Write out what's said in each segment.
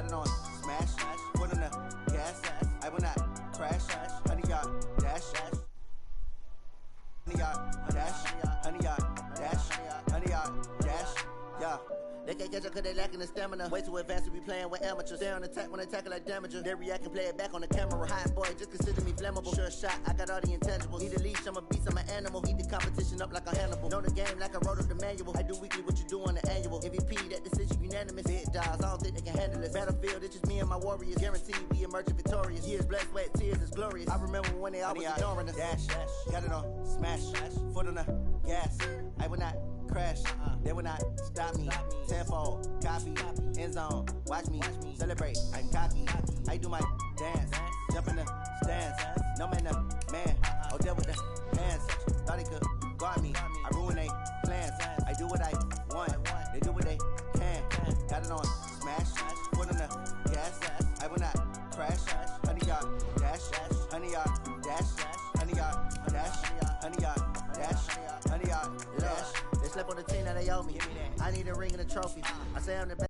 Got it on smash, foot on the gas. I will not crash. 100-yard dash. 100-yard dash. 100-yard dash. 100-yard dash. Yeah. They can't catch up cause they lacking the stamina. Way too advanced to be playing with amateurs. Stay on attack when they tackle like damager. They react and play it back on the camera. Hot boy, just consider me flammable. Sure shot, I got all the intangibles. Need a leash, I'm a beast, I'm an animal. Heat the competition up like a Hannibal. Know the game like I wrote up the manual. I do weekly what you do on the annual. MVP, that decision unanimous. Big dogs, I don't think they can handle it. Battlefield, it's just me and my warriors. Guaranteed we emerging victorious. Years, blood, sweat, tears, it's glorious. I remember when they always ignoring us. Dash, got it on smash, foot on the gas. I will not crash, they will not stop me. Tenfold, copy, end zone, watch me celebrate. I'm cocky, I do my dance, jump in the stands. No man, man, oh deal with the hands. Thought he could guard me, I ruin they plans. I do what I want, they do what they can. Got it on smash, foot on the gas. I will not crash. 100-yard dash, 100-yard dash, 100-yard dash, 100-yard dash, 100-yard dash. They slept on the team that they owe me. I need a ring and a trophy. I say I'm the best.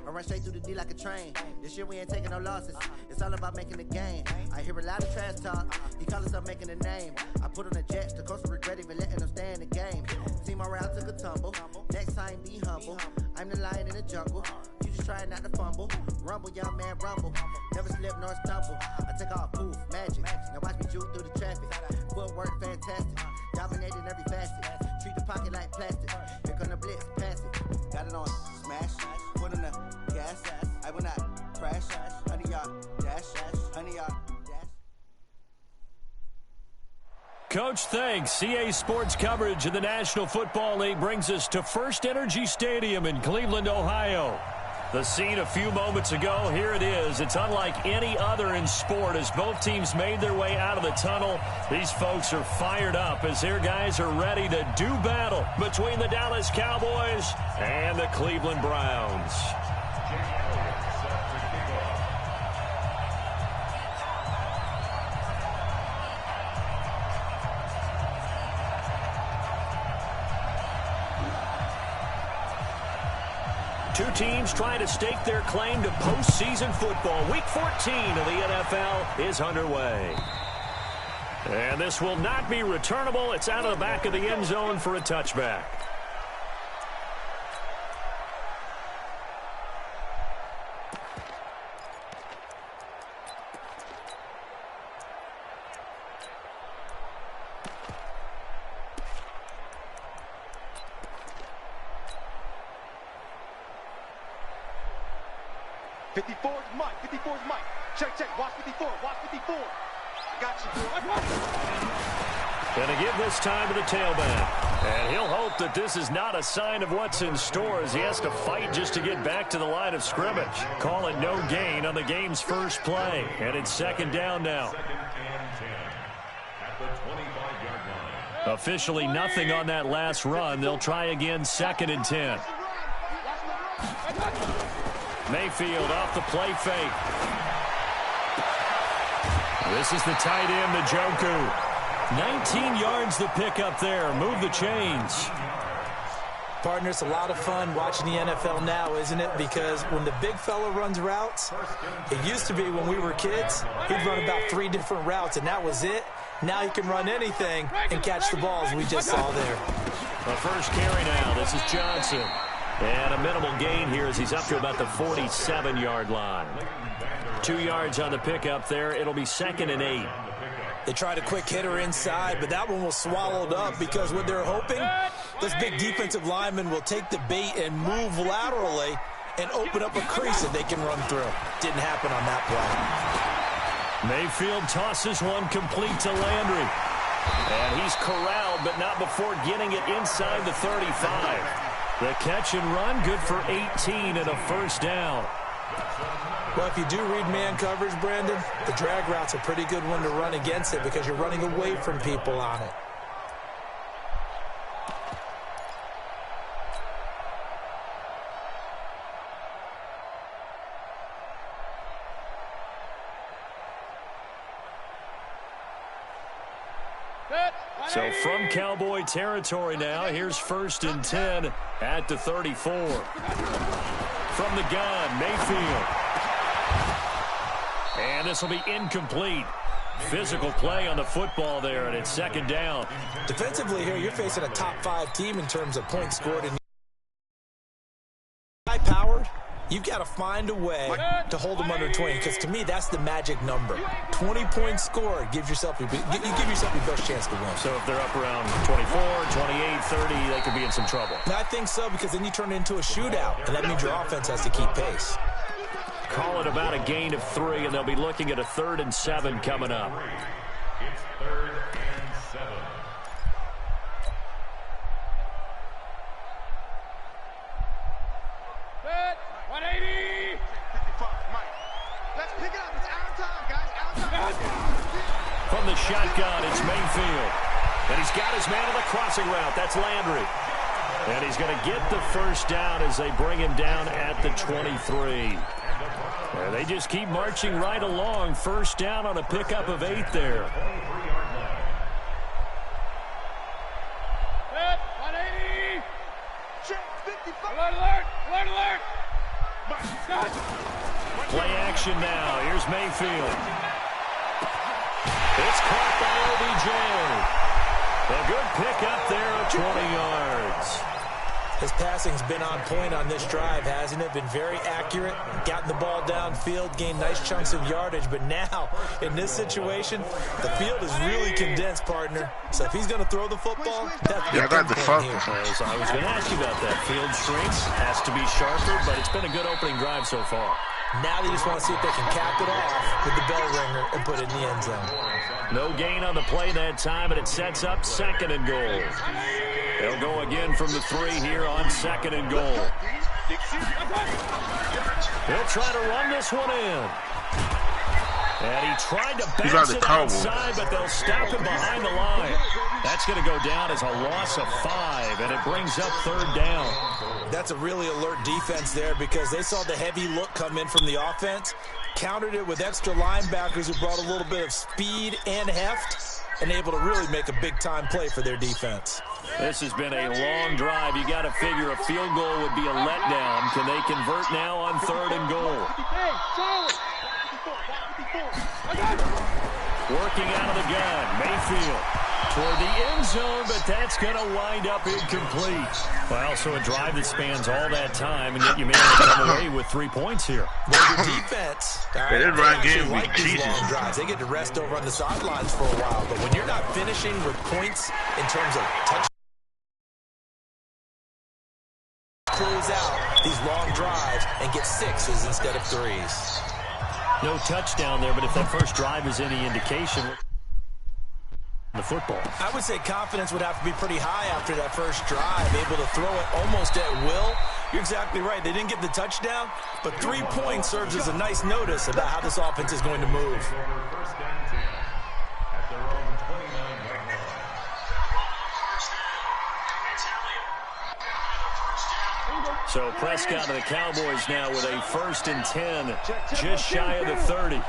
I run straight through the D like a train. This year we ain't taking no losses. It's all about making the game. I hear a lot of trash talk. He call himself making a name. I put on the Jets. The coach will regret even letting them stay in the game. Team morale took a tumble. Next time be humble. I'm the lion in the jungle. You just trying not to fumble. Rumble, young man, rumble. Never slip nor stumble. I take off, poof, magic. Now watch me juke through the traffic. Footwork fantastic. Dominating every facet. Treat the pocket like plastic. Here come the blitz, pass it. Got it on smash. Foot on the gas. I will not crash. 100-yard dash. 100-yard dash. Coach, thanks. CA Sports coverage of the National Football League brings us to First Energy Stadium in Cleveland, Ohio. The scene a few moments ago, here it is. It's unlike any other in sport as both teams made their way out of the tunnel. These folks are fired up as their guys are ready to do battle between the Dallas Cowboys and the Cleveland Browns. Two teams trying to stake their claim to postseason football. Week 14 of the NFL is underway. And this will not be returnable. It's out of the back of the end zone for a touchback. Check. Watch 54. Got you, boy. Going to give this time to the tailback. And he'll hope that this is not a sign of what's in store as he has to fight just to get back to the line of scrimmage. Call it no gain on the game's first play. And it's second down now. Officially nothing on that last run. They'll try again second and 10. Mayfield off the play fake. This is the tight end, Njoku. 19 yards to pick up there. Move the chains. Partner, it's a lot of fun watching the NFL now, isn't it? Because when the big fella runs routes, it used to be when we were kids, he'd run about 3 different routes, and that was it. Now he can run anything and catch the balls we just saw there. The first carry now. This is Johnson. And a minimal gain here as he's up to about the 47-yard line. 2 yards on the pickup there. It'll be second and 8. They tried a quick hitter inside, but that one was swallowed up because what they're hoping, this big defensive lineman will take the bait and move laterally and open up a crease that they can run through. Didn't happen on that play. Mayfield tosses one complete to Landry. And he's corralled, but not before getting it inside the 35. The catch and run, good for 18 and a first down. Well, if you do read man coverage, Brandon, the drag route's a pretty good one to run against it because you're running away from people on it. So from Cowboy territory now, here's 1st and 10 at the 34. From the gun, Mayfield. And this will be incomplete. Physical play on the football there, and it's 2nd down. Defensively here, you're facing a top-5 team in terms of points scored. And high-powered, you've got to find a way to hold them under 20, because to me, that's the magic number. 20 points scored gives yourself you give yourself your best chance to win. So if they're up around 24, 28, 30, they could be in some trouble. And I think so, because then you turn it into a shootout, and that means your offense has to keep pace. Call it about a gain of 3, and they'll be looking at a 3rd and 7 coming up. It's 3rd and 7. Set. 180. 55. Mike. Let's pick it up. It's our time, guys. Our time. From the shotgun, it's Mayfield. And he's got his man on the crossing route. That's Landry. And he's going to get the 1st down as they bring him down at the 23. They just keep marching right along. 1st down on a pickup of 8 there. Set. 180. Check. 55. Alert, alert. Alert, alert. Play action now. Here's Mayfield. It's caught by OBJ. A good pickup there of 20 yards. His passing's been on point on this drive, hasn't it? Been very accurate, gotten the ball downfield, gained nice chunks of yardage. But now, in this situation, the field is really condensed, partner. So if he's going to throw the football, that's I got the fuck. So I was going to ask you about that. Field shrinks, has to be sharper, but it's been a good opening drive so far. Now they just want to see if they can cap it off with the bell ringer and put it in the end zone. No gain on the play that time, and it sets up 2nd and goal. They'll go again from the 3 here on 2nd and goal. He'll try to run this one in. And he tried to bounce it outside, but they'll stop him behind the line. That's going to go down as a loss of 5, and it brings up 3rd down. That's a really alert defense there, because they saw the heavy look come in from the offense, countered it with extra linebackers who brought a little bit of speed and heft, and able to really make a big-time play for their defense. This has been a long drive. You got to figure a field goal would be a letdown. Can they convert now on 3rd and goal? Working out of the gun, Mayfield toward the end zone, but that's going to wind up incomplete. Well, so a drive that spans all that time, and yet you manage to come away with 3 points here. Well, the defense, They actually like these long drives. They get to rest over on the sidelines for a while, but when you're not finishing with points in terms of touch, close out these long drives and get 6s instead of 3s. No touchdown there, but if that first drive is any indication, the football. I would say confidence would have to be pretty high after that first drive, able to throw it almost at will. You're exactly right. They didn't get the touchdown, but 3 points serves as a nice notice about how this offense is going to move. So Prescott and the Cowboys now with a 1st and 10, just shy of the 30.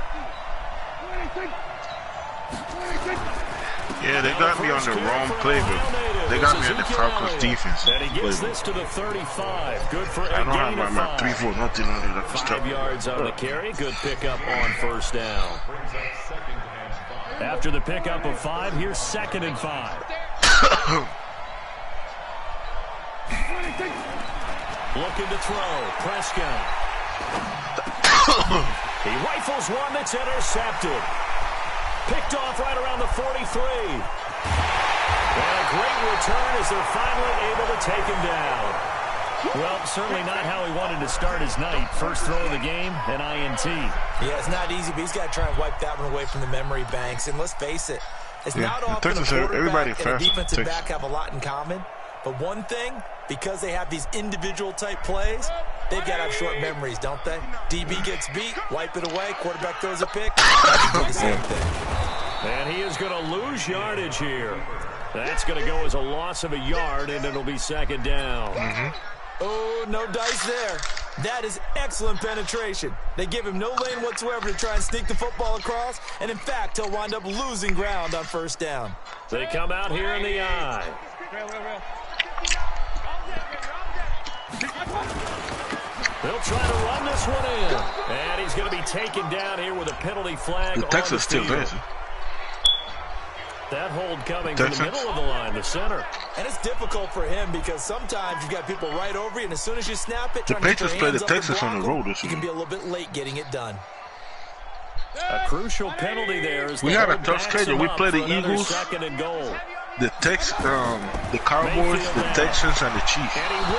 Yeah, they got me on the wrong playbook. They got me on the Falcons defense. And he gets this to the 35. Good for a gain of 5. I don't have my 3-4, nothing on it. 5 yards on the carry. Good pickup on 1st down. After the pickup of 5, here's 2nd and 5. Looking to throw. Prescott. He rifles one that's intercepted. Picked off right around the 43. And a great return as they're finally able to take him down. Well, certainly not how he wanted to start his night. First throw of the game, an INT. Yeah, it's not easy, but he's got to try and wipe that one away from the memory banks. And let's face it, it's not often a quarterback and a defensive back have a lot in common. But one thing, because they have these individual type plays, they've got to have short memories, don't they? DB gets beat, wipe it away, quarterback throws a pick, do the same thing. And he is going to lose yardage here. That's going to go as a loss of a yard, and it'll be 2nd down. Oh, no dice there. That is excellent penetration. They give him no lane whatsoever to try and sneak the football across, and in fact, he'll wind up losing ground on 1st down. They come out here in the eye. They'll try to run this one in. And he's going to be taken down here with a penalty flag. The Texans still dancing. That hold coming from the middle of the line, the center. And it's difficult for him because sometimes you've got people right over you, and as soon as you snap it, the Patriots play the Texans on the road this year. You can be a little bit late getting it done. A crucial penalty there. We had a tough schedule. We play the Eagles, second and goal. the Cowboys, the Texans, and the Chiefs.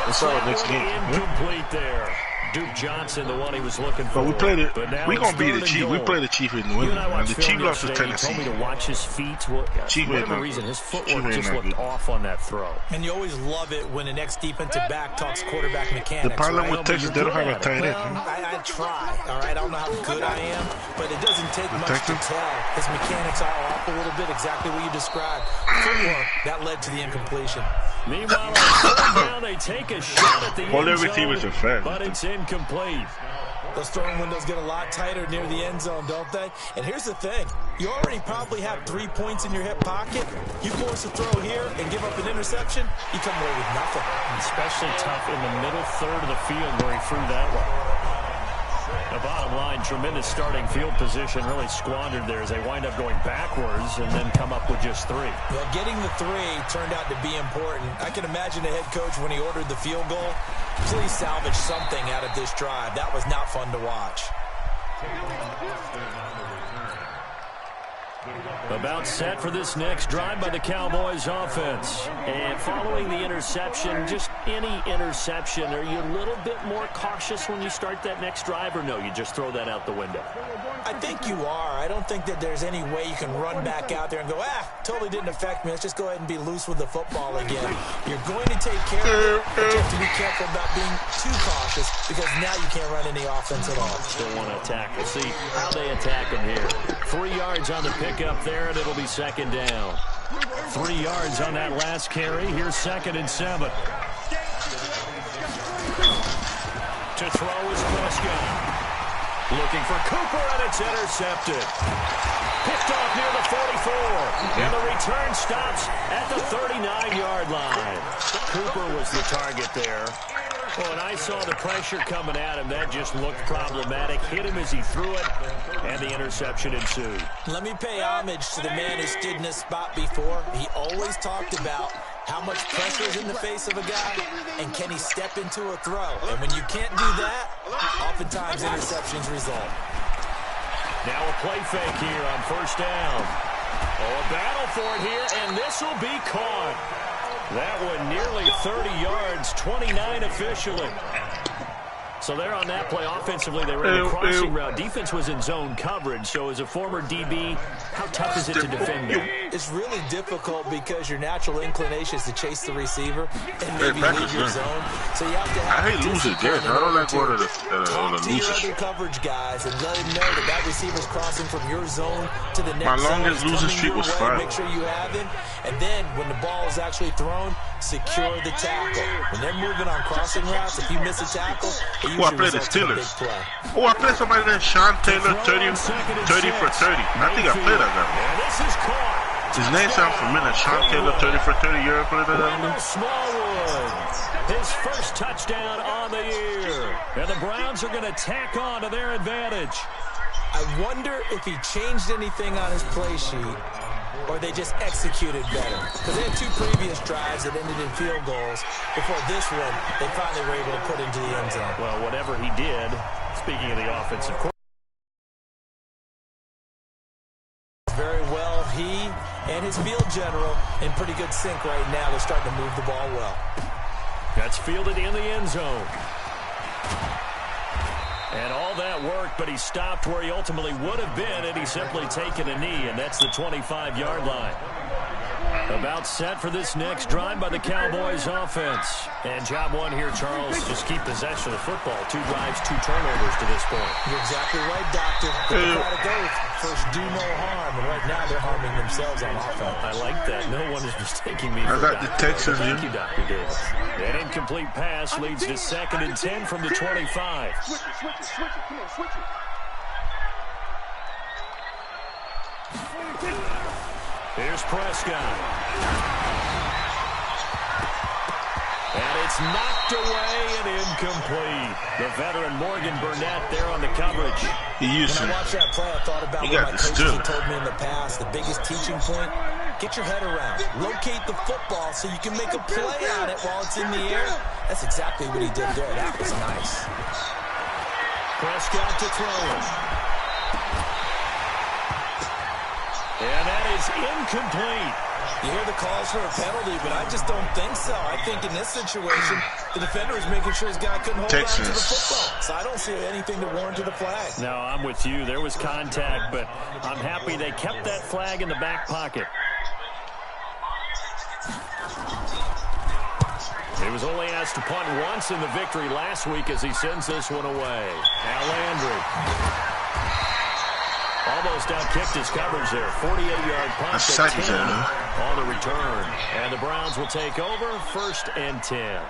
That's our next game. Incomplete there. Duke Johnson, the one he was looking for. But we played it. We're going to beat the Chiefs. We play the Chiefs in New England. And the Chiefs lost to Tennessee. He told me to watch his feet. For whatever reason, his footwork just looked off on that throw. And you always love it when an ex-defensive back talks quarterback mechanics. The problem with Texas, they don't have a tight end. I try, all right? I don't know how good I am, but it doesn't take much to tell. His mechanics are off a little bit, exactly what you described. Footwork, that led to the incompletion. Meanwhile, now they take a shot at the end zone, but it's incomplete. Those throwing windows get a lot tighter near the end zone, don't they? And here's the thing. You already probably have 3 points in your hip pocket. You force a throw here and give up an interception, you come away with nothing. Especially tough in the middle third of the field where he threw that one. The bottom line, tremendous starting field position, really squandered there as they wind up going backwards and then come up with just 3. Well, getting the 3 turned out to be important. I can imagine the head coach when he ordered the field goal. Please salvage something out of this drive. That was not fun to watch. About set for this next drive by the Cowboys offense. And following the interception, just any interception, are you a little bit more cautious when you start that next drive, or no, you just throw that out the window? I think you are. I don't think that there's any way you can run back out there and go, totally didn't affect me. Let's just go ahead and be loose with the football again. You're going to take care of it, but you have to be careful about being too cautious because now you can't run any offense at all. Still want to attack. We'll see how they attack him here. 3 yards on the pickup there, and it'll be second down. 3 yards on that last carry. Here's 2nd and 7. To throw is Prescott. Looking for Cooper, and it's intercepted. Picked off near the 44. And the return stops at the 39-yard line. Cooper was the target there. Well, and I saw the pressure coming at him. That just looked problematic. Hit him as he threw it, and the interception ensued. Let me pay homage to the man who stood in this spot before. He always talked about how much pressure is in the face of a guy, and can he step into a throw? And when you can't do that, oftentimes interceptions result. Now a play fake here on first down. Oh, a battle for it here, and this will be caught. That one nearly 30 yards, 29 officially. So they're on that play. Offensively, they ran a crossing route. Defense was in zone coverage. So as a former DB, how tough is it to defend that? It's really difficult because your natural inclination is to chase the receiver and maybe leave your zone. So you have to have I hate losing this. I don't like going to the talk to your losers. other coverage guys and let them know that that receiver's crossing from your zone to the next My zone. longest losing streak was 5. Make sure you have him. And then when the ball is actually thrown, secure the tackle. When they're moving on crossing routes, if you miss a tackle, I played the Steelers. I played somebody named Sean Taylor, 30 for 30. I think I played that guy. This is caught. His name sounds familiar. Sean Taylor, 30 for 30. You ever played that guy? Smallwood, his first touchdown on the year. And the Browns are going to tack on to their advantage. I wonder if he changed anything on his play sheet or they just executed better. Because they had 2 previous drives that ended in field goals. Before this one, they finally were able to put into the end zone. Well, whatever he did, speaking of the offensive coordinator, very well, he and his field general in pretty good sync right now. They're starting to move the ball well. That's fielded in the end zone. And all that worked, but he stopped where he ultimately would have been had he simply taken a knee, and that's the 25-yard line. About set for this next drive by the Cowboys offense. And job one here, Charles, just keep possession of the football. 2 drives, 2 turnovers to this point. You're exactly right, Doctor. Democratic oath. First, do no harm. And right now, they're harming themselves on offense. I like that. No one is mistaking me for I got the Texans. Thank you, Dr. Davis. An incomplete pass leads to 2nd and 10 from the 25. Switch it. Come on, switch it. Here's Prescott. And it's knocked away and incomplete. The veteran Morgan Burnett there on the coverage. When I watched that play, I thought about what my coaches had told me in the past. The biggest teaching point, get your head around. Locate the football so you can make a play on it while it's in the air. That's exactly what he did there. That was nice. Prescott to throw it. And that is incomplete. You hear the calls for a penalty, but I just don't think so. I think in this situation, the defender is making sure his guy couldn't hold on to the football. So I don't see anything to warrant to the flag. No, I'm with you. There was contact, but I'm happy they kept that flag in the back pocket. He was only asked to punt once in the victory last week as he sends this one away. Now Landry. Almost outkicked his coverage there. 48-yard punt at 10 on the return. And the Browns will take over 1st and 10.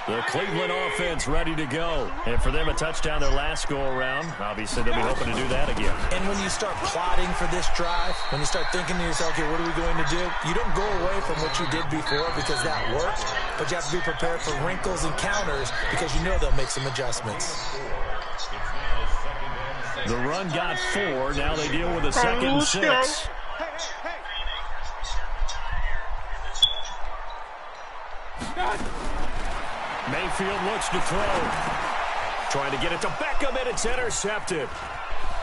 The Cleveland offense ready to go. And for them, a touchdown their last go-around. Obviously, they'll be hoping to do that again. And when you start plotting for this drive, when you start thinking to yourself, okay, what are we going to do? You don't go away from what you did before because that worked. But you have to be prepared for wrinkles and counters because you know they'll make some adjustments. The run got 4. Now they deal with a 2nd and 6. Mayfield looks to throw. Trying to get it to Beckham, and it's intercepted.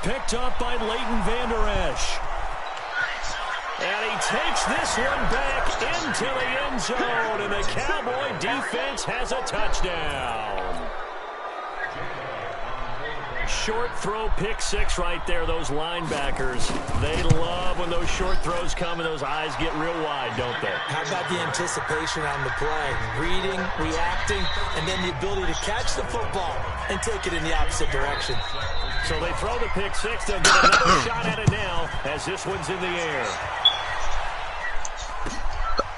Picked up by Leighton Vander Esch. And he takes this one back into the end zone, and the Cowboy defense has a touchdown. Short throw, pick 6 right there. Those linebackers, they love when those short throws come and those eyes get real wide, don't they? How about the anticipation on the play? Reading, reacting, and then the ability to catch the football and take it in the opposite direction. So they throw the pick 6. They'll get another shot at it now as this one's in the air.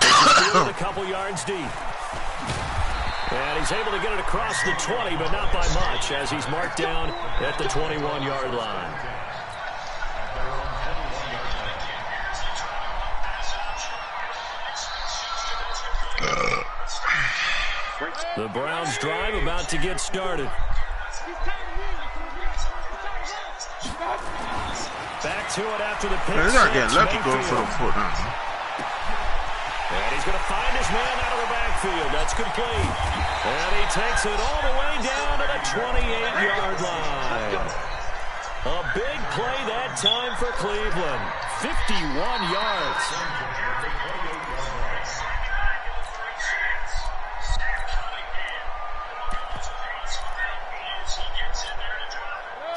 It's a couple yards deep. And he's able to get it across the 20, but not by much, as he's marked down at the 21-yard line. The Browns drive about to get started. Back to it after the pick. He's not getting lucky going for the foot now. And he's going to find his man out of the backfield. That's complete. And he takes it all the way down to the 28-yard line. A big play that time for Cleveland. 51 yards.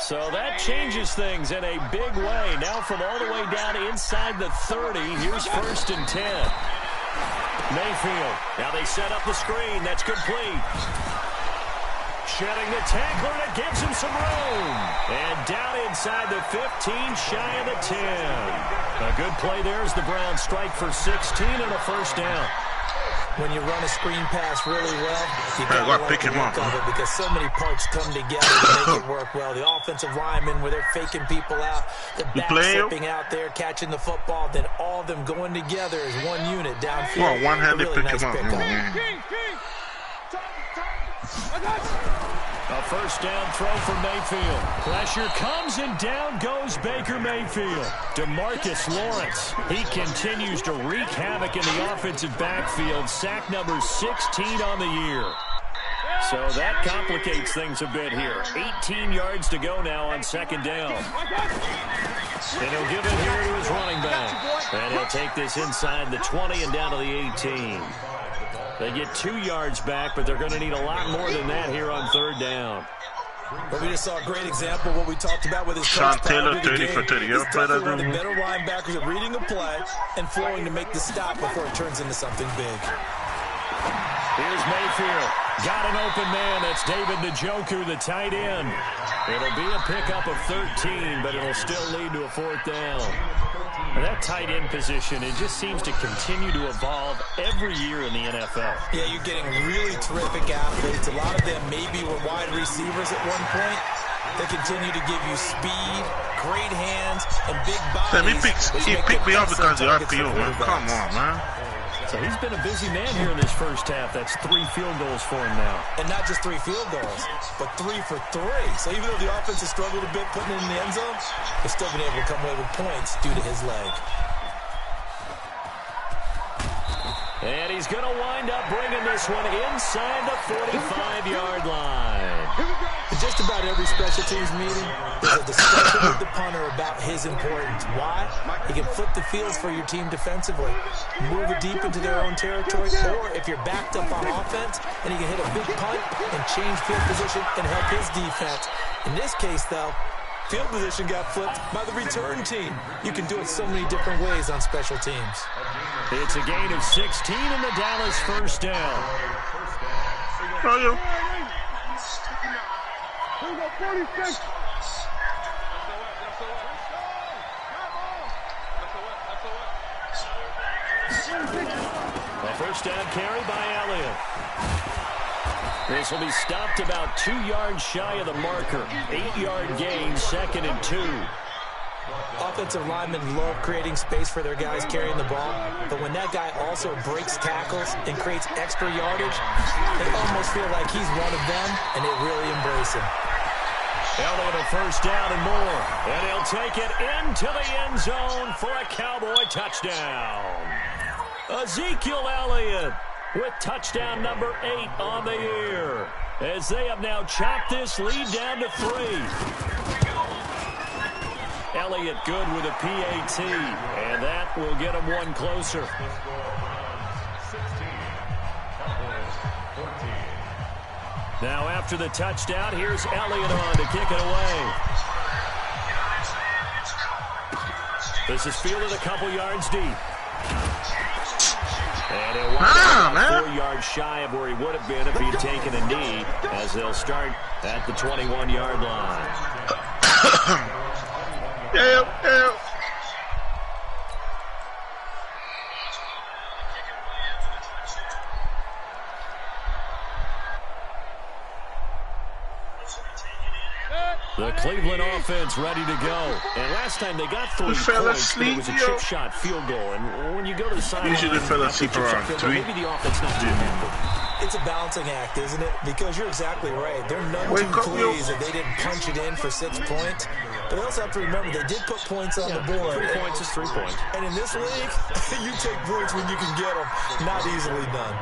So that changes things in a big way. Now from all the way down inside the 30, here's 1st and 10. Mayfield. Now they set up the screen. That's complete. Shedding the tackler, and it gives him some room. And down inside the 15, shy of the 10. A good play there as the Browns strike for 16 and a 1st down. When you run a screen pass really well, you got to pick him up because so many parts come together to make it work well. The offensive linemen, where they're faking people out, the back slipping out there, catching the football, then all of them going together as one unit downfield. Well, one-handed really pick him up. A 1st down throw for Mayfield. Pressure comes and down goes Baker Mayfield. DeMarcus Lawrence. He continues to wreak havoc in the offensive backfield. Sack number 16 on the year. So that complicates things a bit here. 18 yards to go now on 2nd down. And he'll give it here to his running back. And he'll take this inside the 20 and down to the 18. They get 2 yards back, but they're going to need a lot more than that here on 3rd down. But we just saw a great example of what we talked about with his Sean Taylor, 30 for 30. It's tough to run the better linebackers at reading a play and flowing to make the stop before it turns into something big. Here's Mayfield. Got an open man. That's David Njoku, the tight end. It'll be a pickup of 13, but it'll still lead to a 4th down. And that tight end position, it just seems to continue to evolve every year in the NFL. Yeah, you're getting really terrific athletes. A lot of them maybe were wide receivers at one point. They continue to give you speed, great hands, and big bodies. Sam, he picked me up because of the RPO, man. Come on, man. So he's been a busy man here in this first half. That's 3 field goals for him now. And not just 3 field goals, but 3 for 3. So even though the offense has struggled a bit putting it in the end zone, they've still been able to come away with points due to his leg. And he's going to wind up bringing this one inside the 45-yard line. In just about every special teams meeting, there's a discussion with the punter about his importance. Why? He can flip the field for your team defensively, move it deep into their own territory, or if you're backed up on offense, then he can hit a big punt and change field position and help his defense. In this case, though, field position got flipped by the return team. You can do it so many different ways on special teams. It's a gain of 16 in the Dallas first down. A first down carry by Elliott. This will be stopped about 2 yards shy of the marker. 8-yard gain, 2nd and 2. Offensive linemen love creating space for their guys carrying the ball, but when that guy also breaks tackles and creates extra yardage, they almost feel like he's one of them, and they really embrace him. Elliott a first down and more, and he'll take it into the end zone for a Cowboy touchdown. Ezekiel Elliott with touchdown number 8 on the year, as they have now chopped this lead down to 3. Elliott good with a PAT, and that will get him one closer. Now after the touchdown, here's Elliott on to kick it away. This is fielded a couple yards deep. And he'll wind up 4 yards shy of where he would have been if he'd taken a knee, as they'll start at the 21-yard line. The Cleveland offense ready to go. And last time they got 3 points, it was a chip shot field goal. And when you go to the sideline, usually fell asleep around 3. Maybe the offense not too happy. It's a balancing act, isn't it? Because you're exactly right. They're none too pleased that they didn't punch it in for 6 points. But they also have to remember they did put points on the board. 3 points is 3 points. And in this league, you take points when you can get them. Not easily done.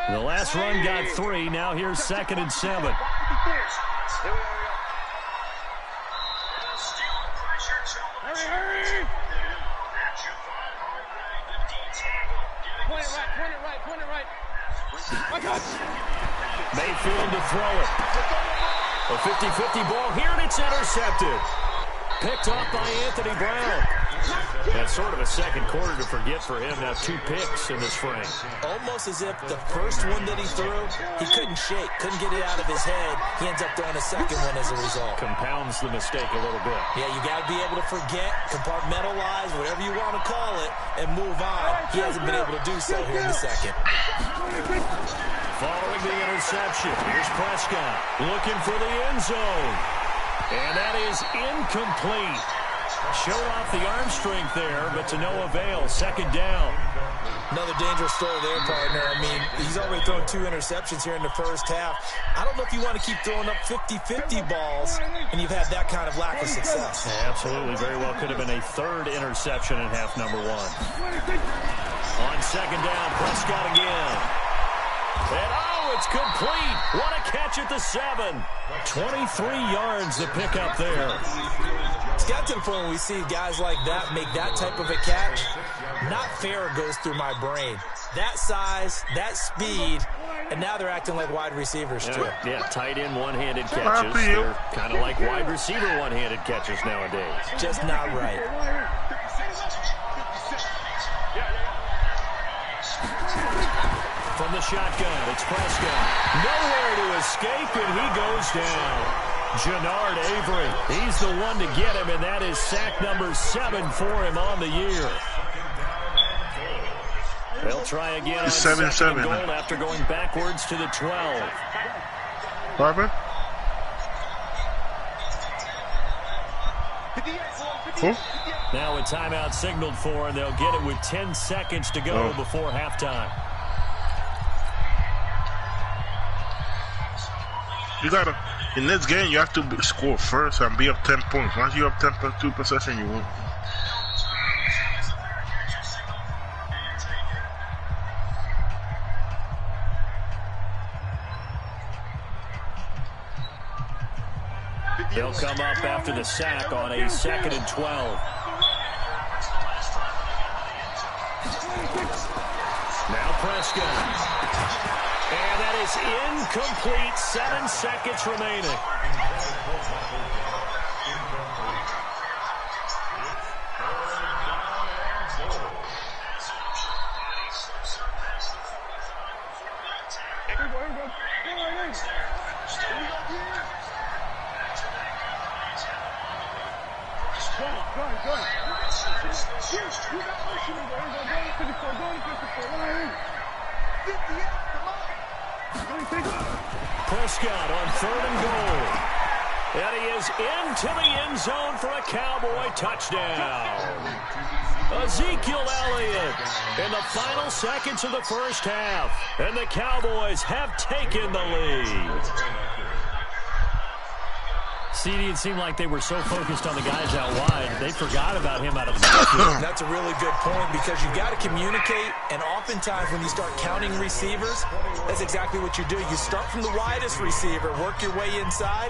The last run got 3. Now here's 2nd and 7. Here we are. Hurry! Point it right. My God. Mayfield to throw it. A 50-50 ball here, and it's intercepted. Picked off by Anthony Brown. That's sort of a second quarter to forget for him. Now 2 picks in this frame. Almost as if the first one that he threw, he couldn't shake, couldn't get it out of his head. He ends up throwing a second one as a result. Compounds the mistake a little bit. Yeah, you got to be able to forget, compartmentalize, whatever you want to call it, and move on. He hasn't been able to do so here in the second. Following the interception, here's Prescott looking for the end zone. And that is incomplete. Showed off the arm strength there, but to no avail. 2nd down. Another dangerous throw there, partner. I mean, he's already thrown 2 interceptions here in the first half. I don't know if you want to keep throwing up 50-50 balls, and you've had that kind of lack of success. Yeah, absolutely. Very well could have been a 3rd interception in half number 1. On 2nd down, Prescott again. And it's complete. What a catch at the 7. 23 yards to pick up there. It's got to the point where we see guys like that make that type of a catch. Not fair goes through my brain. That size, that speed, and now they're acting like wide receivers too. Yeah, tight end one-handed catches. They're kind of like wide receiver one-handed catches nowadays. Just not right. from the shotgun. It's Prescott. Nowhere to escape, and he goes down. Jannard Avery, he's the one to get him, and that is sack number 7 for him on the year. They'll try again on 2nd and goal after going backwards to the 12. Barbara? Now a timeout signaled for, and they'll get it with 10 seconds to go before halftime. You gotta, in this game, you have to score first and be up 10 points. Once you're up 10.2 possession, you won't. They'll come up after the sack on a 2nd and 12. Now Prescott. And that is incomplete. 7 seconds remaining. Prescott on 3rd and goal. And he is into the end zone for a Cowboy touchdown. Ezekiel Elliott in the final seconds of the first half. And the Cowboys have taken the lead. CD, it seemed like they were so focused on the guys out wide, they forgot about him out of the backfield. That's a really good point because you've got to communicate, and oftentimes when you start counting receivers, that's exactly what you do. You start from the widest receiver, work your way inside.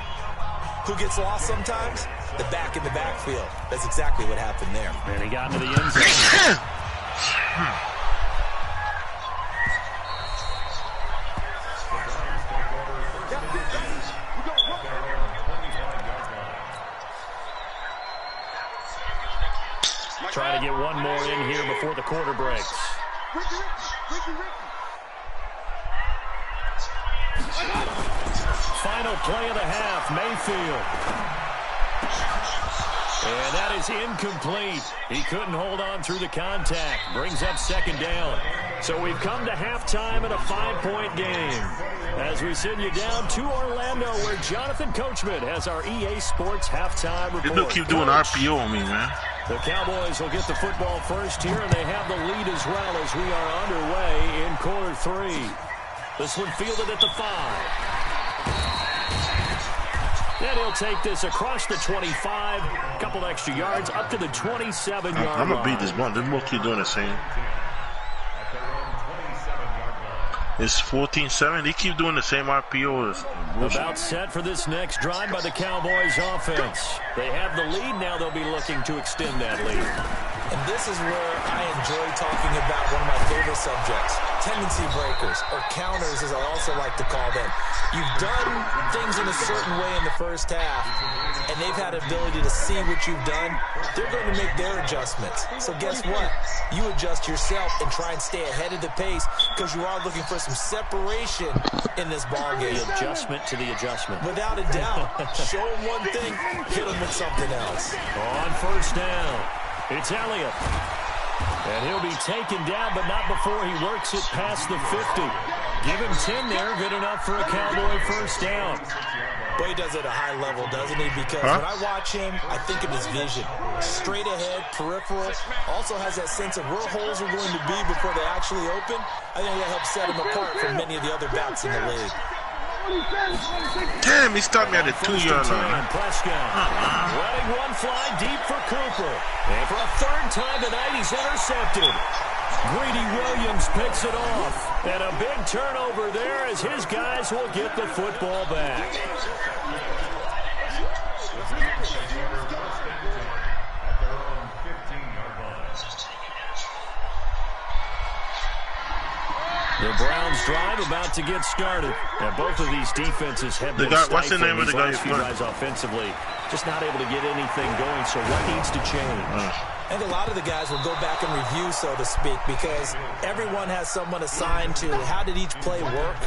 Who gets lost sometimes? The back in the backfield. That's exactly what happened there. And he got into the end zone. Try to get one more in here before the quarter breaks. Final play of the half, Mayfield. And that is incomplete. He couldn't hold on through the contact. Brings up 2nd down. So we've come to halftime in a 5-point game. As we send you down to Orlando, where Jonathan Coachman has our EA Sports halftime report. You do keep doing RPO on me, man. The Cowboys will get the football first here, and they have the lead as well as we are underway in quarter 3. This one fielded at the 5. And he'll take this across the 25, a couple extra yards, up to the 27-yard line. I'm going to beat this ball. This ball keep doing the same. It's 14-7. They keep doing the same RPOs. About set for this next drive by the Cowboys offense. They have the lead now. They'll be looking to extend that lead. And this is where I enjoy talking about one of my favorite subjects, tendency breakers, or counters as I also like to call them. You've done things in a certain way in the first half, and they've had the ability to see what you've done. They're going to make their adjustments. So guess what? You adjust yourself and try and stay ahead of the pace because you are looking for some separation in this ball game. The adjustment to the adjustment. Without a doubt. Show them one thing, hit them with something else. On 1st down. It's Elliott. And he'll be taken down, but not before he works it past the 50. Give him 10 there, good enough for a Cowboy 1st down. But he does it at a high level, doesn't he? Because when I watch him, I think of his vision. Straight ahead, peripheral. Also has that sense of where holes are going to be before they actually open. I think that helps set him apart from many of the other backs in the league. Damn, he stopped me at the 2-yard line. Prescott letting one fly deep for Cooper. And for a 3rd time tonight, he's intercepted. Greedy Williams picks it off. And a big turnover there as his guys will get the football back. The Browns drive about to get started. And both of these defenses have been what's the name of the guy? Guys offensively, just not able to get anything going. So what needs to change? I think a lot of the guys will go back and review, so to speak, because everyone has someone assigned to how did each play work.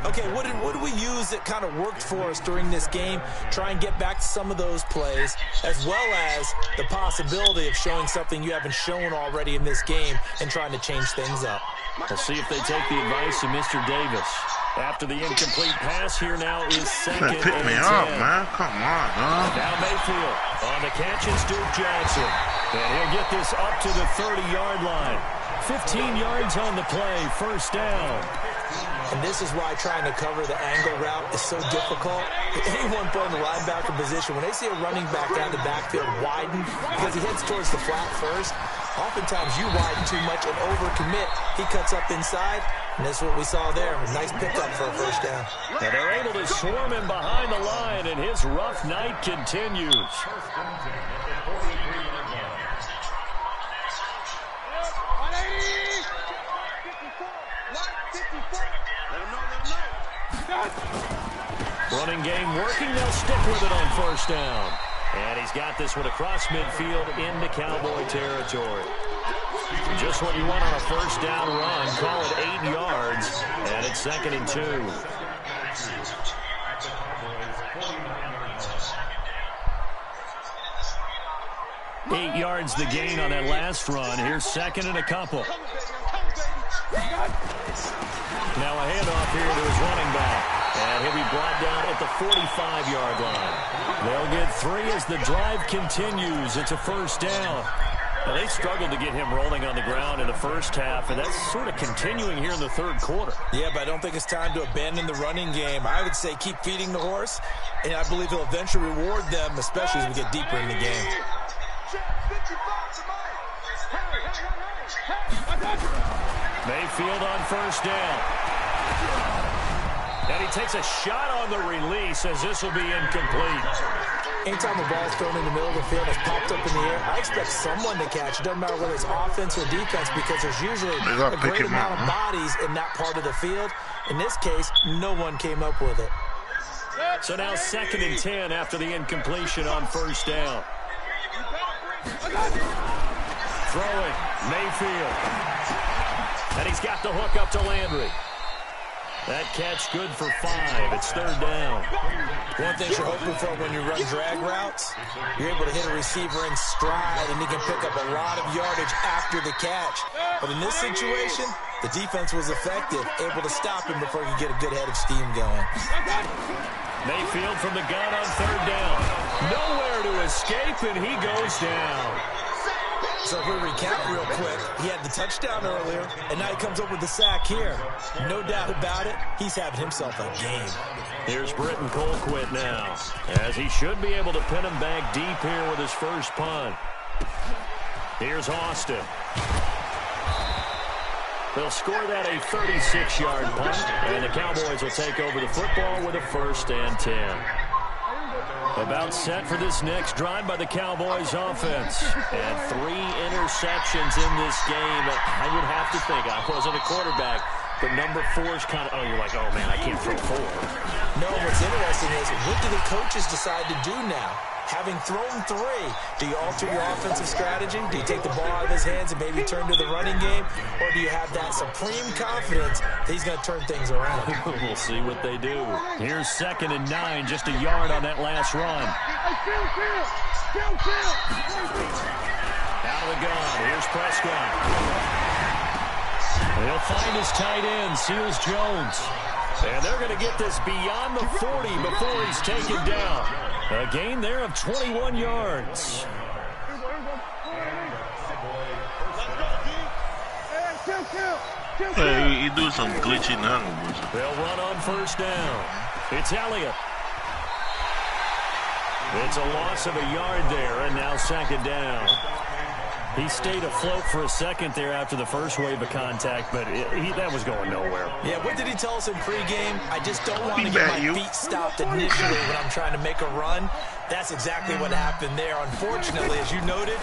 Okay, what did we use that kind of worked for us during this game? Try and get back to some of those plays, as well as the possibility of showing something you haven't shown already in this game and trying to change things up. We'll see if they take the advice of Mr. Davis. After the incomplete pass, here now is second and 10. Pick me up, man. Come on, dog. Now Mayfield on the catch is Duke Johnson. And he'll get this up to the 30-yard line. 15 yards on the play, first down. And this is why trying to cover the angle route is so difficult. Anyone playing the linebacker position, when they see a running back out of the backfield widen because he heads towards the flat first, oftentimes you widen too much and overcommit. He cuts up inside, and that's what we saw there. A nice pickup for a first down. And they're able to swarm him behind the line, and his rough night continues. Running game working. They'll stick with it on first down. And he's got this one across midfield into Cowboy territory. Just what you want on a first down run. Call it 8 yards. And it's 2nd and 2. Eight yards the gain on that last run. Here's 2nd and a couple. Now a handoff here to his running back. And he'll be brought down at the 45-yard line. They'll get 3 as the drive continues. It's a first down. Now, they struggled to get him rolling on the ground in the first half, and that's sort of continuing here in the third quarter. Yeah, but I don't think it's time to abandon the running game. I would say keep feeding the horse, and I believe he'll eventually reward them, especially as we get deeper in the game. Mayfield on first down. And he takes a shot on the release as this will be incomplete. Anytime a ball's thrown in the middle of the field that's popped up in the air, I expect someone to catch. It doesn't matter whether it's offense or defense because there's usually a great amount of bodies in that part of the field. In this case, no one came up with it. So now 2nd and 10 after the incompletion on first down. Throwing, Mayfield. And he's got the hook up to Landry. That catch good for 5. It's 3rd down. One thing you're hoping for when you run drag routes, you're able to hit a receiver in stride, and he can pick up a lot of yardage after the catch. But in this situation, the defense was effective, able to stop him before he could get a good head of steam going. Mayfield from the gun on 3rd down. Nowhere to escape, and he goes down. So if we recount real quick, he had the touchdown earlier, and now he comes up with the sack here. No doubt about it, he's having himself a game. Here's Britton Colquitt now, as he should be able to pin him back deep here with his first punt. Here's Austin. They'll score that a 36-yard punt, and the Cowboys will take over the football with a 1st and 10. About set for this next drive by the Cowboys offense. And 3 interceptions in this game. I would have to think, I wasn't a quarterback, but number 4 is kind of, you're like, oh man, I can't throw 4. No, what's interesting is, what do the coaches decide to do now? Having thrown 3, do you alter your offensive strategy? Do you take the ball out of his hands and maybe turn to the running game? Or do you have that supreme confidence that he's going to turn things around? We'll see what they do. Here's 2nd and 9, just a yard on that last run. Out of the gun, here's Prescott. He'll find his tight end, Seals Jones. And they're going to get this beyond the 40 before he's taken down. A gain there of 21 yards. Hey, he do some glitchy now. They'll run on first down. It's Elliott. It's a loss of a yard there, and now 2nd down. He stayed afloat for a second there after the first wave of contact, but that was going nowhere. Yeah, what did he tell us in pregame? I just don't want to get my feet stopped initially when I'm trying to make a run. That's exactly what happened there. Unfortunately, as you noted,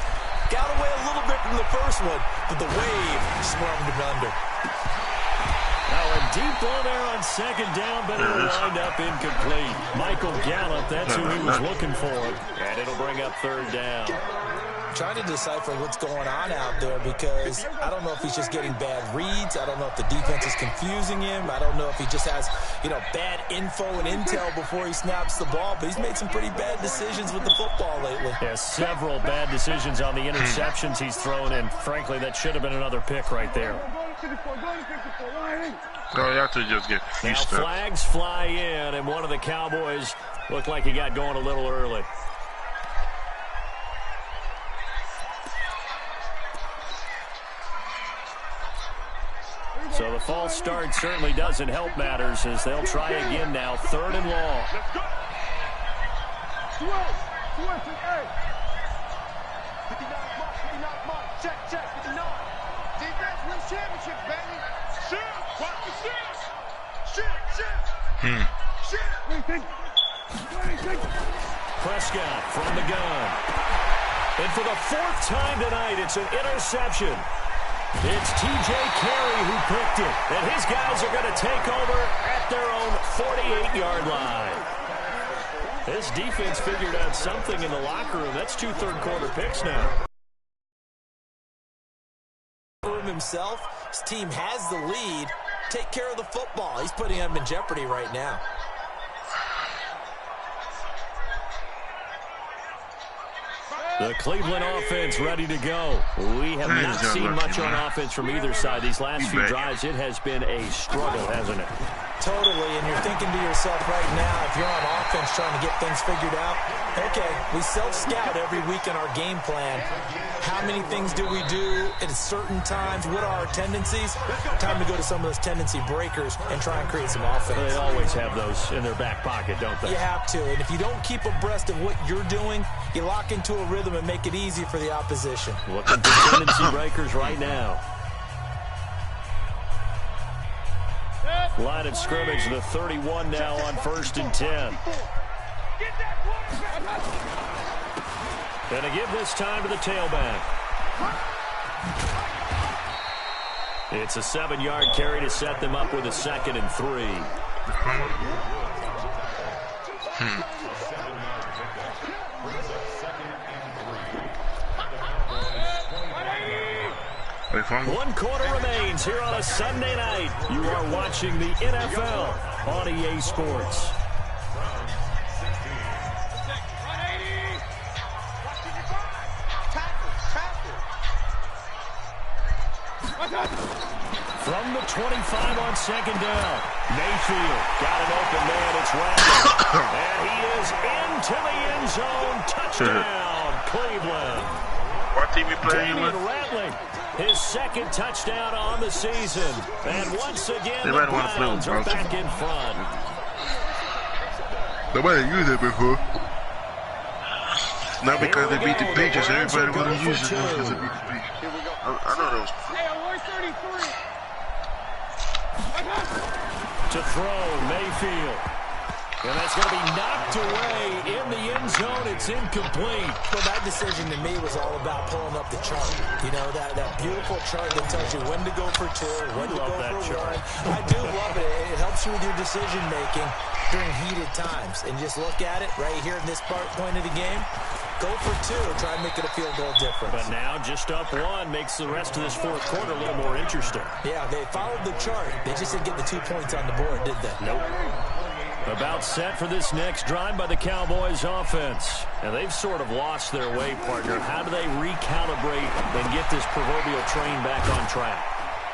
got away a little bit from the first one, but the wave swarmed him under. Now a deep ball there on 2nd down, but it'll wind up incomplete. Michael Gallup, that's who he was looking for, and it'll bring up 3rd down. trying to decipher what's going on out there because I don't know if he's just getting bad reads. I don't know if the defense is confusing him. I don't know if he just has, bad info and intel before he snaps the ball. But he's made some pretty bad decisions with the football lately. Yeah, several bad decisions on the interceptions he's thrown, and frankly, that should have been another pick right there. No, you have to just get now flags fly in, and one of the Cowboys looked like he got going a little early. So the false start certainly doesn't help matters as they'll try again now, 3rd and long. Let's go. 59 mark, check, 59. Defense wins championships, baby. Shit, watch the shit. Prescott from the gun. And for the 4th time tonight, it's an interception. It's T.J. Carey who picked it. And his guys are going to take over at their own 48-yard line. This defense figured out something in the locker room. That's 2 third-quarter picks now. Himself, his team has the lead. Take care of the football. He's putting them in jeopardy right now. The Cleveland offense ready to go. We have not seen much on offense from either side. These last few drives, it has been a struggle, hasn't it? Totally, and you're thinking to yourself right now, if you're on offense trying to get things figured out, okay, we self-scout every week in our game plan. How many things do we do at certain times? What are our tendencies? Time to go to some of those tendency breakers and try and create some offense. They always have those in their back pocket, don't they? You have to, and if you don't keep abreast of what you're doing, you lock into a rhythm and make it easy for the opposition. Looking for tendency breakers right now. Line of scrimmage, the 31 now on 1st and 10. And a give this time to the tailback. It's a 7-yard carry to set them up with a 2nd and 3. One quarter remains here on a Sunday night. You are watching the NFL on EA Sports. From the 25 on 2nd down, Mayfield got an open man. It's Randall. And he is into the end zone. Touchdown, Cleveland. What team you playing with? Rattling. His 2nd touchdown on the season. And once again, the Browns are back in front. Nobody used it before. Not because they beat the Patriots. Everybody want to use it because they beat the Patriots. I know those. To throw, Mayfield. And that's going to be knocked away in the end zone. It's incomplete. Well, that decision to me was all about pulling up the chart. You know, that beautiful chart that tells you when to go for 2, when to go for 1. I do love it. It helps you with your decision-making during heated times. And just look at it right here in this point of the game. Go for 2. Try and make it a field goal difference. But now just up 1 makes the rest of this 4th quarter a little more interesting. Yeah, they followed the chart. They just didn't get the 2 points on the board, did they? Nope. About set for this next drive by the Cowboys offense. And they've sort of lost their way, partner. How do they recalibrate and get this proverbial train back on track?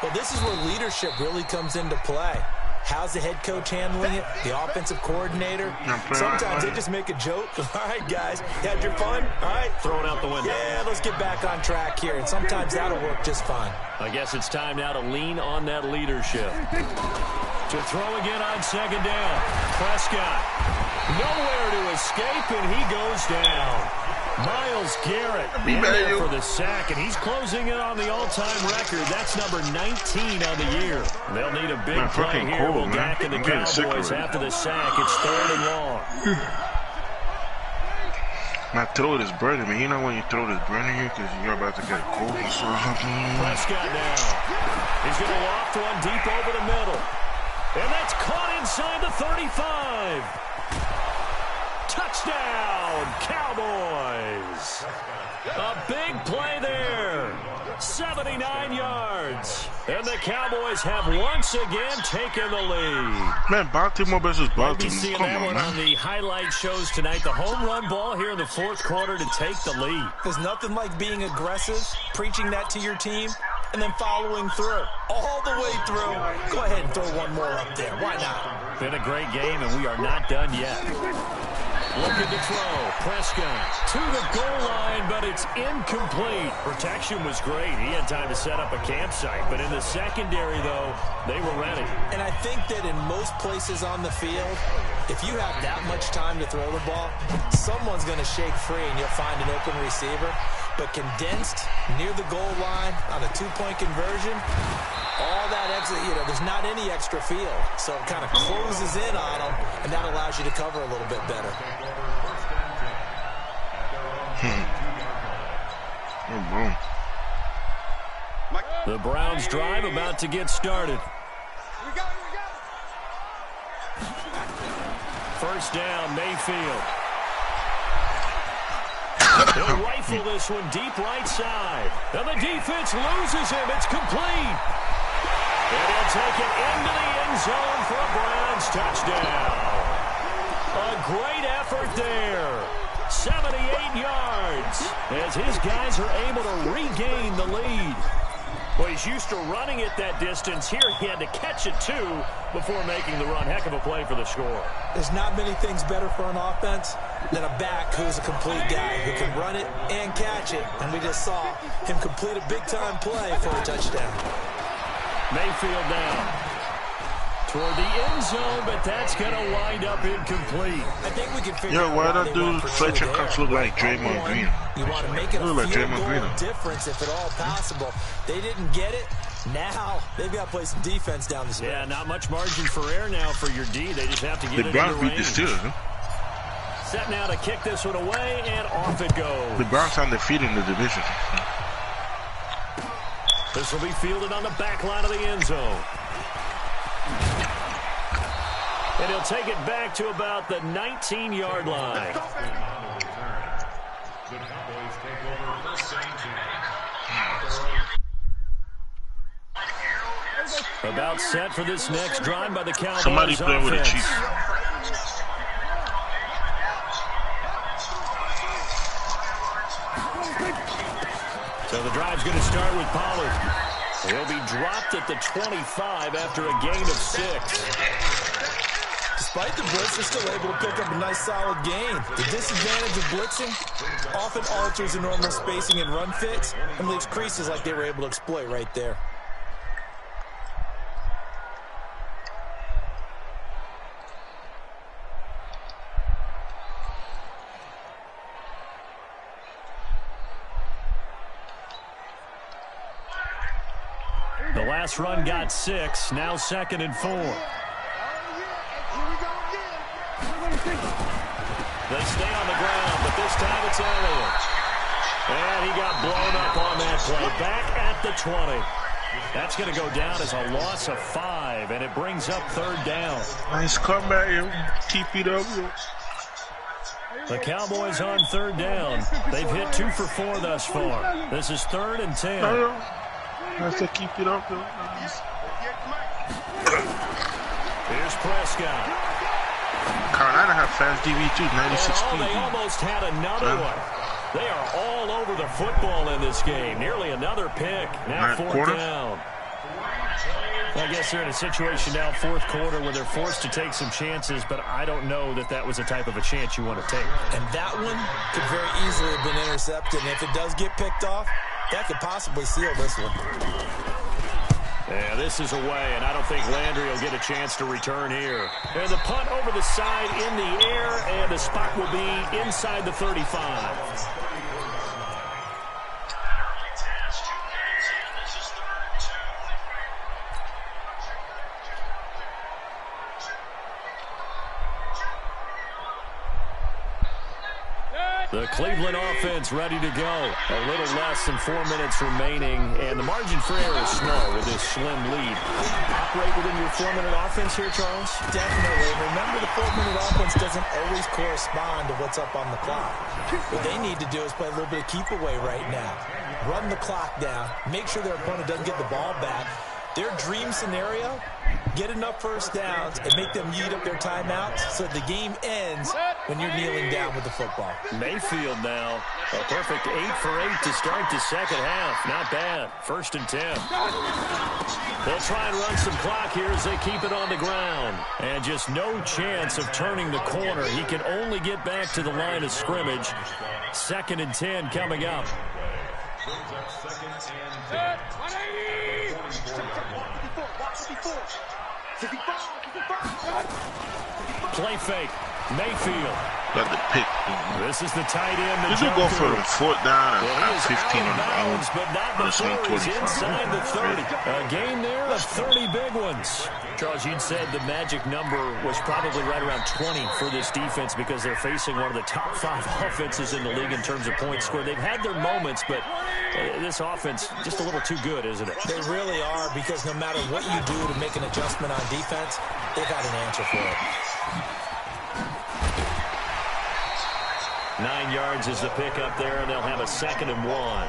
Well, this is where leadership really comes into play. How's the head coach handling it? The offensive coordinator? Sometimes they just make a joke. All right, guys, you had your fun? All right. Throw it out the window. Yeah, let's get back on track here. And sometimes that'll work just fine. I guess it's time now to lean on that leadership. To throw again on 2nd down. Prescott. Nowhere to escape, and he goes down. Myles Garrett in there for the sack, and he's closing in on the all-time record. That's number 19 on the year. They'll need a big play here. Will Dak and the Cowboys after the sack. It's 3rd and long. My throat is burning me. You know when your throat is burning you because you're about to get cold or something? Prescott now. He's going to loft one deep over the middle. And that's caught inside the 35. Touchdown, Cowboys. A big play there. 79 yards. And the Cowboys have once again taken the lead. Man, Baltimore versus Might be Baltimore. seeing Come that on, one man. on the highlight shows tonight. The home run ball here in the fourth quarter to take the lead. There's nothing like being aggressive, preaching that to your team, and then following through. All the way through. Go ahead and throw one more up there. Why not? Been a great game, and we are not done yet. Looking to throw. Prescott to the goal line, but it's incomplete. Protection was great. He had time to set up a campsite. But in the secondary, though, they were ready. And I think that in most places on the field, if you have that much time to throw the ball, someone's going to shake free and you'll find an open receiver. But condensed near the goal line on a two-point conversion, all that extra, there's not any extra field. So it kind of closes in on them, and that allows you to cover a little bit better. Oh, boom. The Browns drive about to get started. First down, Mayfield. He'll rifle this one deep right side. And the defense loses him. It's complete. And he'll take it into the end zone for a Browns touchdown. A great effort there. 78 yards as his guys are able to regain the lead. Well, he's used to running it that distance. Here he had to catch it, too, before making the run. Heck of a play for the score. There's not many things better for an offense than a back who's a complete guy who can run it and catch it. And we just saw him complete a big-time play for a touchdown. Mayfield down toward the end zone, but that's going to wind up incomplete. I think we can figure out why why that they went dude for Fletcher two comes there. look like Draymond One, Green? You want to make it a Look like field Draymond goal Green. difference if at all possible. They didn't get it. Now they've got to play some defense down the stretch. Yeah, not much margin for error now for your D. They just have to get The it Browns into beat the range. Steelers, huh? Set now to kick this one away, and off it goes. The Browns are undefeated in the division. This will be fielded on the back line of the end zone. And he'll take it back to about the 19-yard line. The Cowboys take over first and 10. About set for this next drive by the Cowboys. Somebody playing with the offense. Chiefs. So the drive's going to start with Pollard. He'll be dropped at the 25 after a gain of 6. Despite the blitz, they're still able to pick up a nice solid gain. The disadvantage of blitzing often alters the normal spacing and run fits and leaves creases like they were able to exploit right there. The last run got 6, now 2nd and 4. They stay on the ground, but this time it's Elliott. And he got blown up on that play. Back at the 20. That's going to go down as a loss of 5, and it brings up 3rd down. Nice comeback, yo. Keep it up, yo. The Cowboys on 3rd down. They've hit 2 for 4 thus far. This is 3rd and 10. I said keep it up, yo. Here's Prescott. Carolina have fast DB too, 96 Oh, speed. they almost had another one. They are all over the football in this game. Nearly another pick. Now 4th down. I guess they're in a situation now, 4th quarter, where they're forced to take some chances, but I don't know that that was the type of a chance you want to take. And that one could very easily have been intercepted. And if it does get picked off, that could possibly seal this one. Yeah, this is away, and I don't think Landry will get a chance to return here. And the punt over the side in the air, and the spot will be inside the 35. The Cleveland offense ready to go. A little less than 4 minutes remaining, and the margin for error is small with this slim lead. Operate within your 4-minute offense here, Charles? Definitely. Remember, the 4-minute offense doesn't always correspond to what's up on the clock. What they need to do is play a little bit of keep away right now. Run the clock down. Make sure their opponent doesn't get the ball back. Their dream scenario, get enough first downs and make them eat up their timeouts so the game ends when you're kneeling down with the football. Mayfield now, a perfect 8 for 8 to start the second half. Not bad. 1st and 10. They'll try and run some clock here as they keep it on the ground. And just no chance of turning the corner. He can only get back to the line of scrimmage. 2nd and 10 coming up. Play fake. Mayfield. Got the pick. This is the tight end. Did you go for a 4th down and 15 on the bounds, but not before he's inside the 30. A game there of 30 big ones. Charles, you'd said the magic number was probably right around 20 for this defense because they're facing one of the top 5 offenses in the league in terms of points scored. They've had their moments, but this offense just a little too good, isn't it? They really are, because no matter what you do to make an adjustment on defense, they've got an answer for it. 9 yards is the pickup there, and they'll have a 2nd and 1.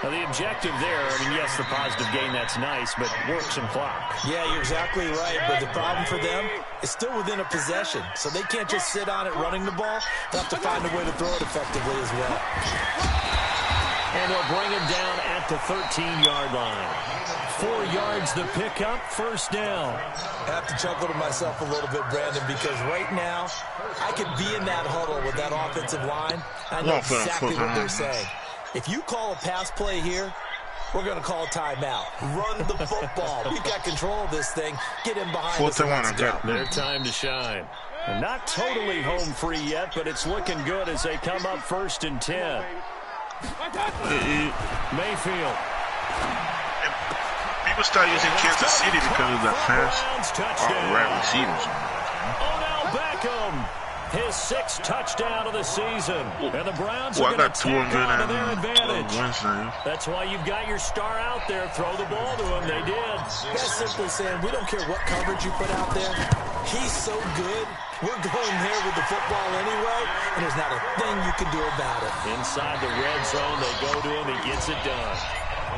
Now, the objective there, I mean, yes, the positive gain, that's nice, but work some clock. Yeah, you're exactly right, but the problem for them is still within a possession, so they can't just sit on it running the ball. They'll have to find a way to throw it effectively as well. And they'll bring him down at the 13-yard line. 4 yards the pickup, 1st down. I have to chuckle to myself a little bit, Brandon, because right now I could be in that huddle with that offensive line. I know exactly what they're saying. If you call a pass play here, we're going to call a timeout. Run the football. We've got control of this thing. Get in behind us. Their time to shine. And not totally home free yet, but it's looking good as they come up 1st and 10. Mayfield. People start using Kansas City because of the fast wide receivers. Odell Beckham, his 6th touchdown of the season. And the Browns are going to take on to their advantage. That's why you've got your star out there. Throw the ball to him. They did. That's simply saying we don't care what coverage you put out there. He's so good. We're going there with the football anyway, and there's not a thing you can do about it. Inside the red zone, they go to him. He gets it done.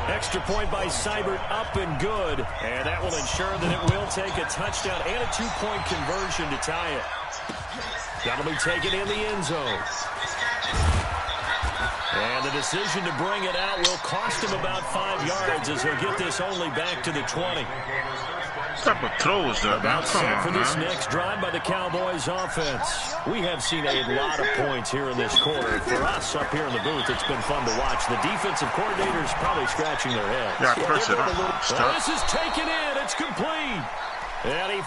Extra point by Seibert, up and good. And that will ensure that it will take a touchdown and a 2-point conversion to tie it. That'll be taken in the end zone. And the decision to bring it out will cost him about 5 yards as he'll get this only back to the 20. What type of throw is that? About set for this next drive by the Cowboys offense. We have seen a lot of points here in this quarter. For us up here in the booth, it's been fun to watch. The defensive coordinators probably scratching their heads. Yeah, press it. This is taken in. It's complete. And he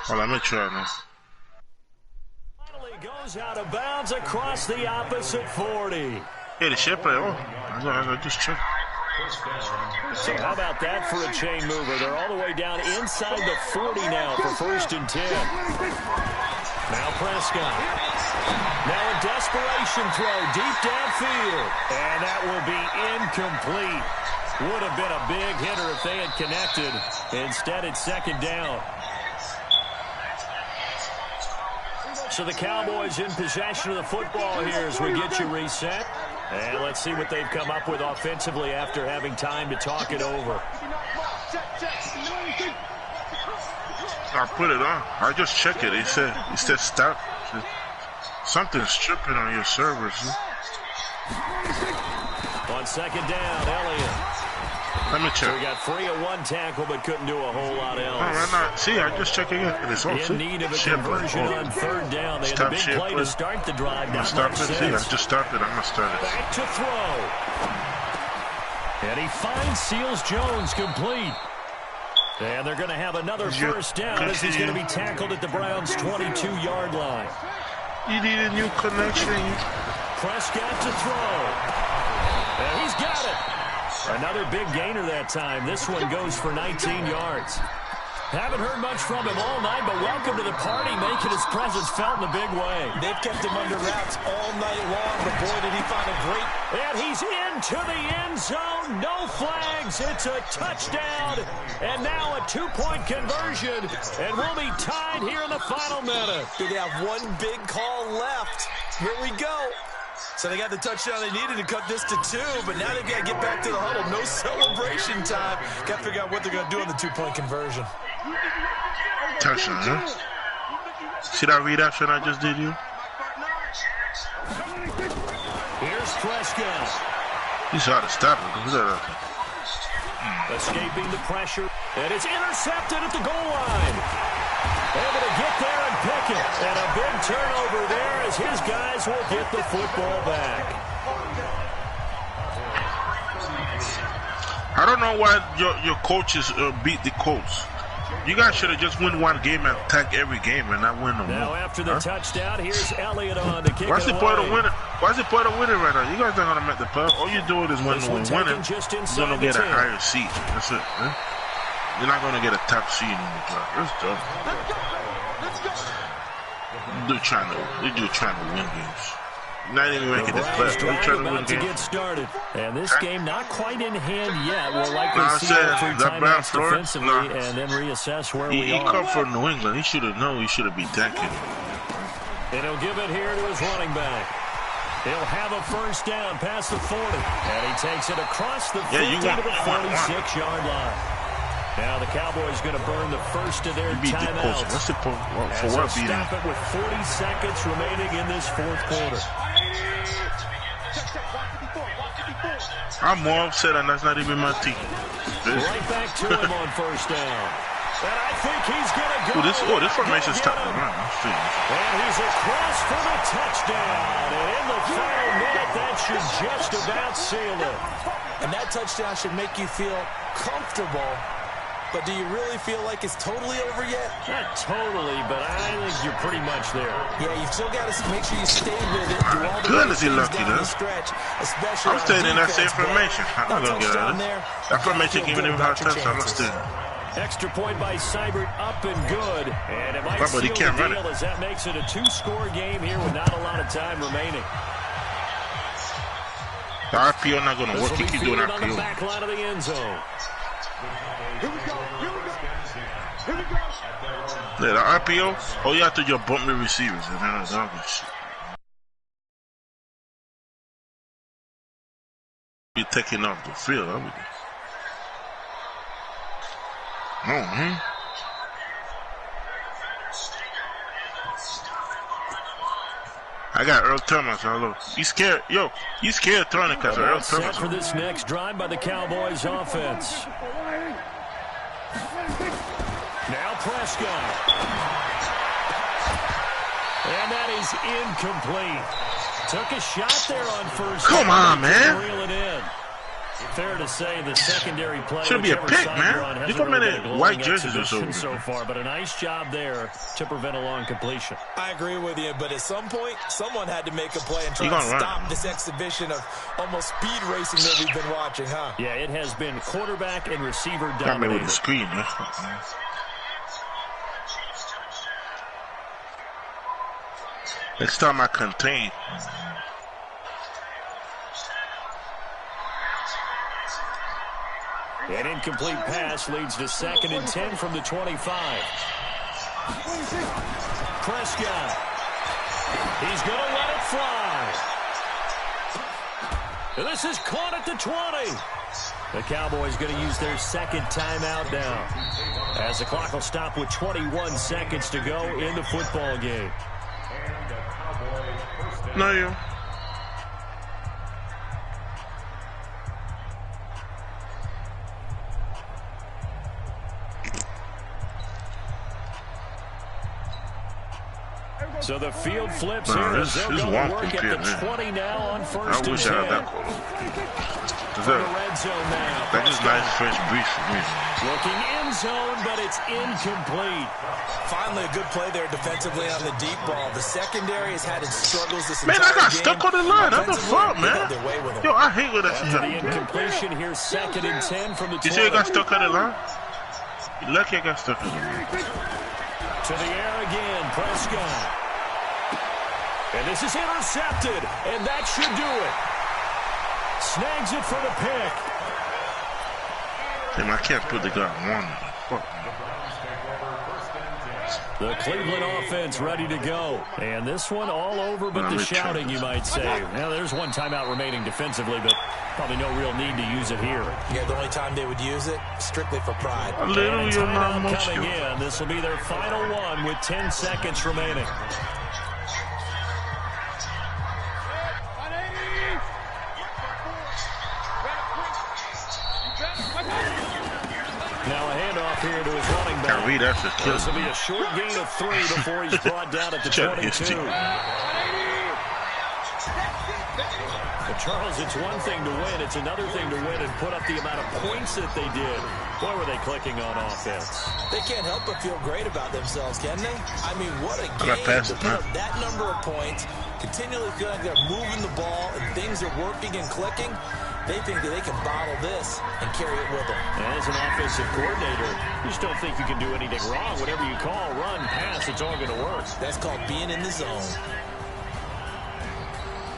let me try this. Finally goes out of bounds across the opposite 40. Hey, the ship play. I just checked. So how about that for a chain mover? They're all the way down inside the 40 now for 1st and 10. Now Prescott. Now a desperation throw deep downfield. And that will be incomplete. Would have been a big hitter if they had connected. Instead, it's 2nd down. So the Cowboys in possession of the football here as we get you reset. And let's see what they've come up with offensively after having time to talk it over. I put it on. I just check it. It said stop. Something's tripping on your servers. On 2nd down, Elliott. Let me check. So we got free of 1 tackle, but couldn't do a whole lot else. See, I just check again. It's in need of a conversion on 3rd down. They had a big play to start the drive. I just started it. I'm going to start it. Back to throw. And he finds Seals Jones complete. And they're going to have another 1st down as he's going to be tackled at the Browns' 22-yard line. You need a new connection. Prescott to throw. And he's got it. Another big gainer that time. This one goes for 19 yards. Haven't heard much from him all night, but welcome to the party, making his presence felt in a big way. They've kept him under wraps all night long, but boy, did he find a great... And he's into the end zone. No flags. It's a touchdown. And now a two-point conversion. And we'll be tied here in the final minute. They have one big call left. Here we go. So they got the touchdown they needed to cut this to 2, but now they've got to get back to the huddle. No celebration time. Got to figure out what they're going to do on the two-point conversion. Touchdown, huh? See that read action I just did you? Here's Prescott. He's hard to stop it. Escaping the pressure. And it's intercepted at the goal line. Able to get there and pick it. And a big turnover there as his guys will get the football back. I don't know why your coaches beat the Colts. You guys should have just won one game and attack every game and not win no more. Now after the touchdown, here's Elliott on to kick What's it the point away. of winning? What's the point of winning right now? You guys aren't gonna make the playoffs. All you're doing is winning. You're gonna get a higher seat. That's it. Huh? You're not gonna get a top seed in the draft. That's tough. They're just trying to win games. Not even making this playoff. They're trying to win games. Get started. And this game not quite in hand yet. We'll likely see that timeouts defensively and then reassess where we are. He come from New England. He should have known he should have been tanking. And he'll give it here to his running back. He'll have a first down past the 40. And he takes it across the 50 to the 46-yard line. Now the Cowboys going to burn the first of their timeouts. What's the point? For what beating? Stop it with 40 seconds remaining in this fourth quarter. I'm more upset, and that's not even my team. Right back to him on first down. And I think he's going to go. This formation's tough. And he's across for the touchdown. And in the final minute, that should just about seal it. And that touchdown should make you feel comfortable. But do you really feel like it's totally over yet? Not totally, but I think you're pretty much there. Yeah, you've still got to make sure you stay with it. Do all the Good, is he lucky, down though? the stretch, especially I'm staying in that same formation. I'm not going to get out of it. That formation giving him hard time, so I'm not staying. Extra point by Seibert, up and good. And it might seal the deal as that makes it a two-score game here with not a lot of time remaining. The RPO not going to work. He keep doing RPO. On the back line of the end zone. Here we go. Yeah, the RPO. Oh, you have to just bump the receivers. And then it's all good shit. You're taking off the field. Oh, man. I got Earl Thomas all over. You scared? Yo, you scared throwing it because of Earl Thomas. Set for this next drive by the Cowboys offense. Now Prescott. And that is incomplete. Took a shot there on first. Come on, man. Reel it in. Fair to say the secondary play should be a pick, man. There's so many white jerseys or so far, but a nice job there to prevent a long completion. I agree with you, but at some point, someone had to make a play and try to stop this exhibition of almost speed racing that we've been watching, huh? Yeah, it has been quarterback and receiver dominated. Got me with the screen, man. Next time I contain. An incomplete pass leads to 2nd and 10 from the 25. Prescott. He's going to let it fly. And this is caught at the 20. The Cowboys going to use their second timeout now, as the clock will stop with 21 seconds to go in the football game. No, you. So the field flips here as they'll go to work at the 20 now on first and 10. I wish I had that one. The red zone now. That is nice fresh breeze for me. Looking in zone, but it's incomplete. Finally, a good play there defensively on the deep ball. The secondary has had its struggles this entire game. Man, I got stuck on the line. That's the fault, man. Yo, I hate when that shit happens. The incompletion here, 2nd and 10 from the 20. You see you got stuck on the line? Lucky I got stuck in the To the air again, Prescott. And this is intercepted, and that should do it. Snags it for the pick. Damn, I can't put the guy on one. Fuck. The Cleveland offense ready to go. And this one all over but the shouting, you might say. Now, there's one timeout remaining defensively, but probably no real need to use it here. Yeah, the only time they would use it, strictly for pride. A little, you're not much. Coming in. This will be their final one with 10 seconds remaining. Now a handoff here to his running back. Can't read that for kill. This will be a short gain of 3 before he's brought down at the 22. But Charles, it's one thing to win. It's another thing to win and put up the amount of points that they did. Boy, were they clicking on offense. They can't help but feel great about themselves, can they? I mean, what a game to put up that number of points, continually feel like they're moving the ball and things are working and clicking. They think that they can bottle this and carry it with them. As an offensive coordinator, you just don't think you can do anything wrong. Whatever you call, run, pass, it's all going to work. That's called being in the zone.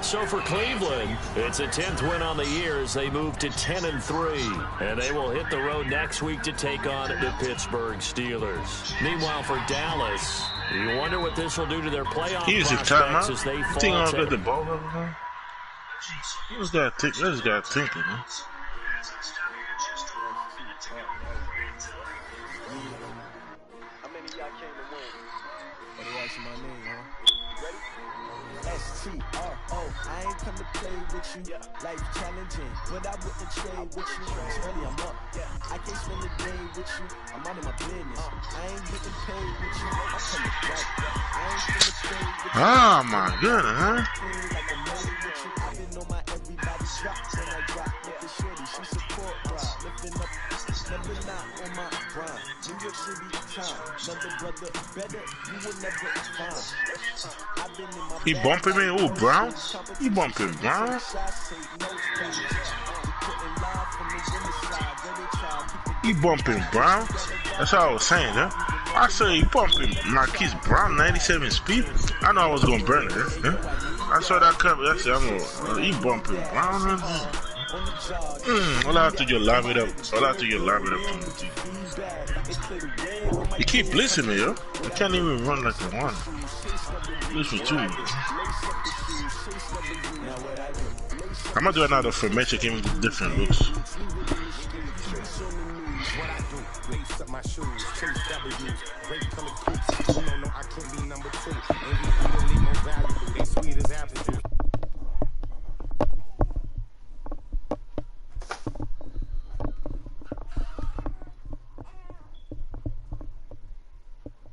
So for Cleveland, it's a 10th win on the year as they move to 10-3. And they will hit the road next week to take on the Pittsburgh Steelers. Meanwhile, for Dallas, you wonder what this will do to their playoff prospects as they fall. You think I'll get the ball over there? This guy thinking, man. How many of y'all came to win? What they asking my name, huh? Ready? S-T-R-O. I ain't come to play with you. Life challenging, but I wouldn't trade with you. It's early, I'm up. I can't spend a day with you. I'm out of my business. I ain't getting paid with you. I'm coming back. I ain't finna trade with you. Oh my goodness, huh? He bumping me? Ooh, Brown? He bumping Brown? He bumping Brown? That's all I was saying, huh? I said he bumping Marquise Brown, 97 speed. I know I was gonna burn it, huh? I saw that cover. I said, he bumping Brown. I'll have to just lob it up. You keep blitzing me, yo. I can't even run like I want. Blitz for 2. I'm gonna do another for Metric, give me different looks. My shoes, chase W's, great color coops. No, I can't be number 2. And we eat no valuable. They sweet as apple juice.